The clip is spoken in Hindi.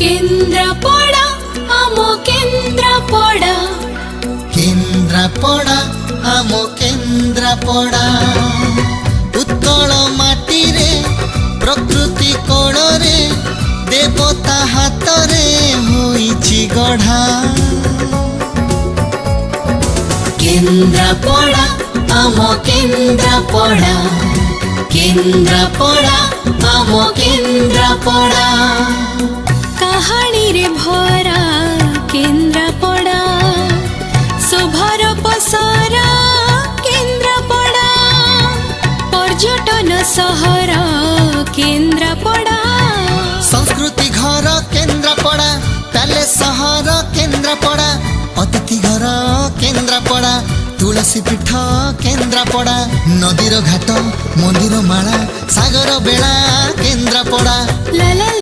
केन्द्रापड़ा आमो केन्द्रापड़ा केन्द्रापड़ा आमो केन्द्रापड़ा उत्कल माटी रे प्रकृति कोल रे देवता हाथ रे होइछि गढ़ा केन्द्रापड़ा आमो केन्द्रापड़ा केन्द्रापड़ा आमो केन्द्रापड़ा कहानी रे भरा केन्द्रापड़ा शोभार पसरा केन्द्रापड़ा पर्यटन सहर केन्द्रापड़ा संस्कृति घर केन्द्रापड़ा पैलेस सहर केन्द्रापड़ा अतिथि घर केन्द्रापड़ा तुलसी पीठ केन्द्रापड़ा नदीर घाट मंदिर माला सागर बेला केन्द्रापड़ा ला ला